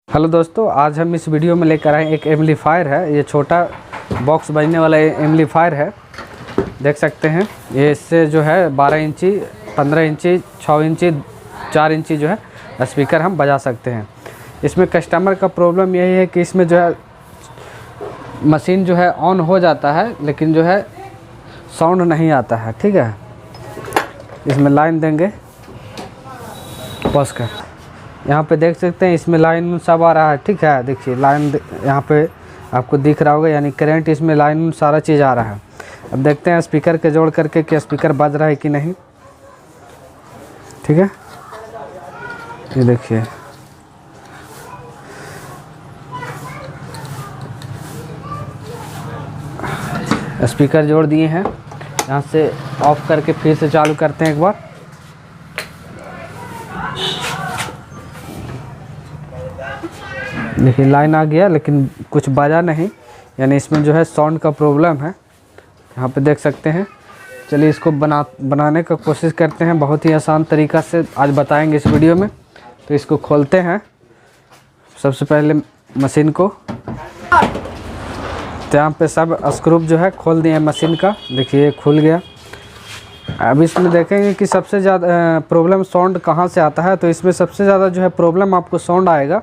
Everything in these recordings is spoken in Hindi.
हेलो दोस्तों, आज हम इस वीडियो में लेकर आए एक एम्पलीफायर है। ये छोटा बॉक्स बजने वाला एम्पलीफायर है। देख सकते हैं ये इससे जो है 12 इंची, 15 इंची, 6 इंची, 4 इंची जो है स्पीकर हम बजा सकते हैं। इसमें कस्टमर का प्रॉब्लम यही है कि इसमें जो है मशीन जो है ऑन हो जाता है लेकिन जो है साउंड नहीं आता है। ठीक है, इसमें लाइन देंगे, पॉज कर। यहाँ पे देख सकते हैं इसमें लाइन सब आ रहा है। ठीक है, देखिए लाइन यहाँ पे आपको दिख रहा होगा, यानी करंट इसमें लाइन सारा चीज़ आ रहा है। अब देखते हैं स्पीकर के जोड़ करके कि स्पीकर बज रहा है कि नहीं। ठीक है, ये देखिए स्पीकर जोड़ दिए हैं। यहाँ से ऑफ करके फिर से चालू करते हैं एक बार। देखिए लाइन आ गया लेकिन कुछ बजा नहीं, यानी इसमें जो है साउंड का प्रॉब्लम है। यहाँ पे देख सकते हैं। चलिए इसको बनाने का कोशिश करते हैं। बहुत ही आसान तरीक़ा से आज बताएंगे इस वीडियो में। तो इसको खोलते हैं सबसे पहले मशीन को। तो यहाँ पे सब स्क्रू जो है खोल दिए मशीन का। देखिए खुल गया। अब इसमें देखेंगे कि सबसे ज़्यादा प्रॉब्लम साउंड कहाँ से आता है। तो इसमें सबसे ज़्यादा जो है प्रॉब्लम आपको साउंड आएगा।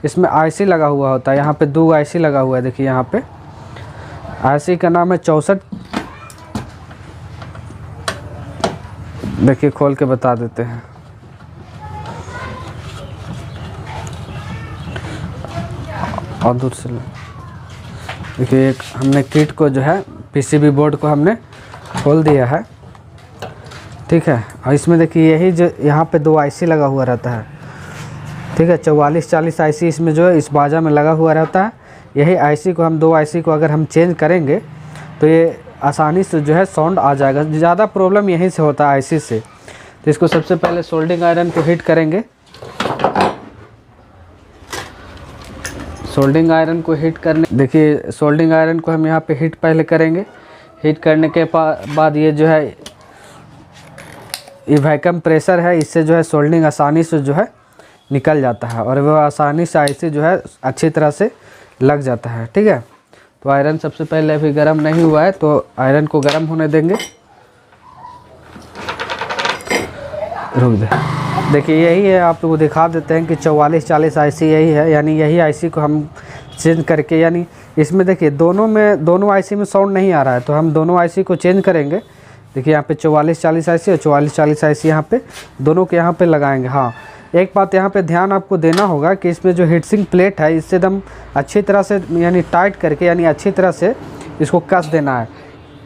इसमें आईसी लगा हुआ होता है। यहाँ पे 2 आईसी लगा हुआ है। देखिए यहाँ पे आईसी का नाम है 64। देखिए खोल के बता देते हैं। और दूर से देखिए एक हमने किट को जो है पीसीबी बोर्ड को हमने खोल दिया है। ठीक है, और इसमें देखिए यही जो यहाँ पे 2 आईसी लगा हुआ रहता है। ठीक है, 44-40 आईसी इसमें जो है इस बाजा में लगा हुआ रहता है। यही आईसी को हम 2 आईसी को अगर हम चेंज करेंगे तो ये आसानी से जो है साउंड आ जाएगा। ज़्यादा प्रॉब्लम यहीं से होता है आईसी से। तो इसको सबसे पहले सोल्डिंग आयरन को हिट करेंगे। सोल्डिंग आयरन को हिट करने, देखिए सोल्डिंग आयरन को हम यहाँ पे हिट पहले करेंगे। हिट करने के बाद ये जो है ये वैक्यूम प्रेशर है, इससे जो है सोल्डिंग आसानी से जो है निकल जाता है और वह आसानी से आईसी जो है अच्छी तरह से लग जाता है। ठीक है, तो आयरन सबसे पहले अभी गर्म नहीं हुआ है तो आयरन को गर्म होने देंगे। रुक दे। देखिए यही है, आप लोग को दिखा देते हैं कि 44-40 आईसी यही है। यानी यही आईसी को हम चेंज करके, यानी इसमें देखिए दोनों आईसी में साउंड नहीं आ रहा है तो हम दोनों आईसी को चेंज करेंगे। देखिए यहाँ पे 44-40 आईसी और 44-40 आईसी यहाँ पे दोनों के यहाँ पे लगाएंगे। हाँ, एक बात यहाँ पे ध्यान आपको देना होगा कि इसमें जो हीटसिंक प्लेट है इससे एकदम अच्छी तरह से यानी टाइट करके, यानी अच्छी तरह से इसको कस देना है,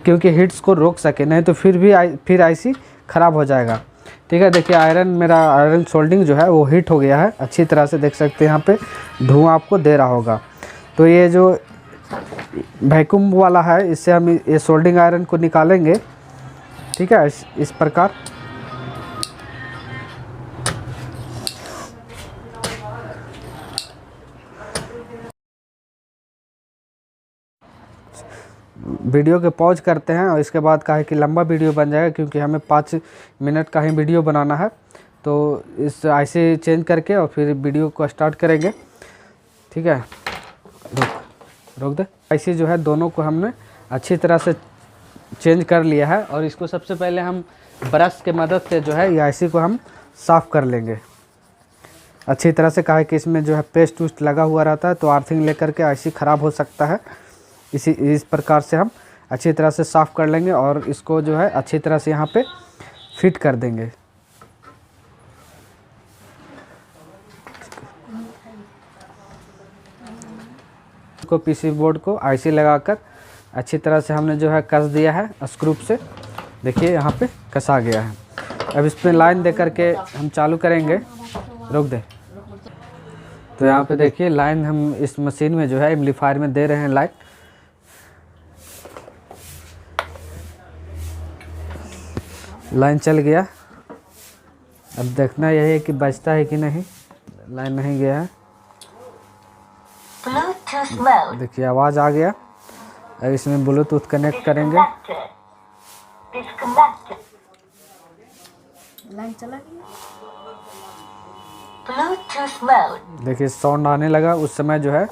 क्योंकि हीट्स को रोक सके, नहीं तो फिर आईसी ख़राब हो जाएगा। ठीक है, देखिए मेरा आयरन सोल्डिंग जो है वो हीट हो गया है अच्छी तरह से। देख सकते हैं यहाँ पे धुआं आपको दे रहा होगा। तो ये जो वैक्यूम वाला है इससे हम ये सोल्डिंग आयरन को निकालेंगे। ठीक है, इस प्रकार। वीडियो के पॉज करते हैं और इसके बाद का है कि लंबा वीडियो बन जाएगा, क्योंकि हमें 5 मिनट का ही वीडियो बनाना है। तो इस आईसी चेंज करके और फिर वीडियो को स्टार्ट करेंगे। ठीक है, रोक दे। आईसी जो है दोनों को हमने अच्छी तरह से चेंज कर लिया है और इसको सबसे पहले हम ब्रश के मदद से जो है ये आईसी को हम साफ़ कर लेंगे अच्छी तरह से। कहा कि इसमें जो है पेस्ट वेस्ट लगा हुआ रहता है तो आर्थिंग लेकर के आईसी ख़राब हो सकता है। इस प्रकार से हम अच्छी तरह से साफ़ कर लेंगे और इसको जो है अच्छी तरह से यहाँ पे फिट कर देंगे। इसको पीसी बोर्ड को आईसी लगाकर अच्छी तरह से हमने जो है कस दिया है स्क्रू से। देखिए यहाँ पे कसा गया है। अब इस पर लाइन दे करके हम चालू करेंगे। रोक दे। तो यहाँ पे देखिए लाइन हम इस मशीन में जो है एम्पलीफायर में दे रहे हैं लाइन। लाइन चल गया। अब देखना यही है कि बजता है कि नहीं। लाइन नहीं गया है। देखिए आवाज़ आ गया। अब इसमें ब्लूटूथ कनेक्ट करेंगे। लाइन चला गया। Bluetooth mode. देखिए साउंड आने लगा, उस समय जो है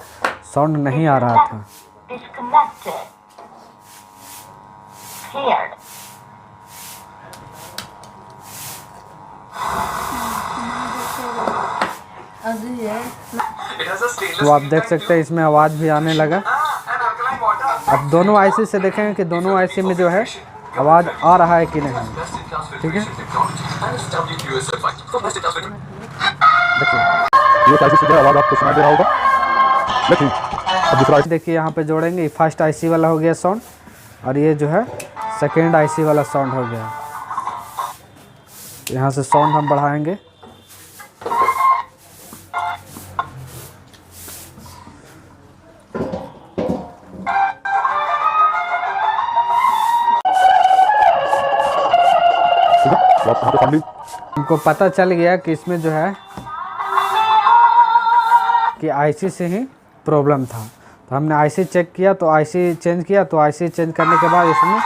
साउंड नहीं आ रहा था। Disconnected. Paired. तो आप देख सकते हैं इसमें आवाज़ भी आने लगा। अब दोनों आईसी से देखेंगे कि दोनों आईसी में जो है आवाज़ आ रहा है कि नहीं। ठीक है, देखिए आवाज़ आपको सुनाई दे रहा होगा। लेकिन अब दूसरा देखिए यहाँ पे जोड़ेंगे, फर्स्ट आईसी वाला हो गया साउंड और ये जो है सेकेंड आईसी वाला साउंड हो गया। यहाँ से साउंड हम बढ़ाएंगे। हमको पता चल गया कि इसमें जो है कि आईसी से ही प्रॉब्लम था, तो हमने आईसी चेक किया, तो आईसी चेंज किया, तो आईसी चेंज करने के बाद इसमें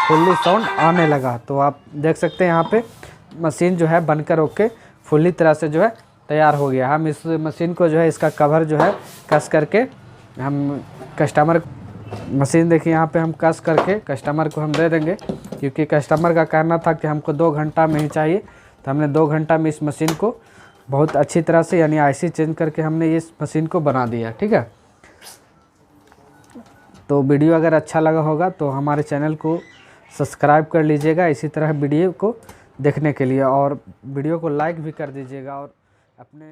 फुल्ली साउंड आने लगा। तो आप देख सकते हैं यहाँ पे मशीन जो है बनकर ओके फुल्ली तरह से जो है तैयार हो गया। हम इस मशीन को जो है इसका कवर जो है कस करके हम कस्टमर मशीन देखिए यहाँ पे हम कस करके कस्टमर को हम दे देंगे, क्योंकि कस्टमर का कहना था कि हमको 2 घंटा में ही चाहिए। तो हमने 2 घंटा में इस मशीन को बहुत अच्छी तरह से यानी आईसी चेंज करके हमने इस मशीन को बना दिया। ठीक है, तो वीडियो अगर अच्छा लगा होगा तो हमारे चैनल को सब्सक्राइब कर लीजिएगा इसी तरह वीडियो को देखने के लिए, और वीडियो को लाइक भी कर दीजिएगा और अपने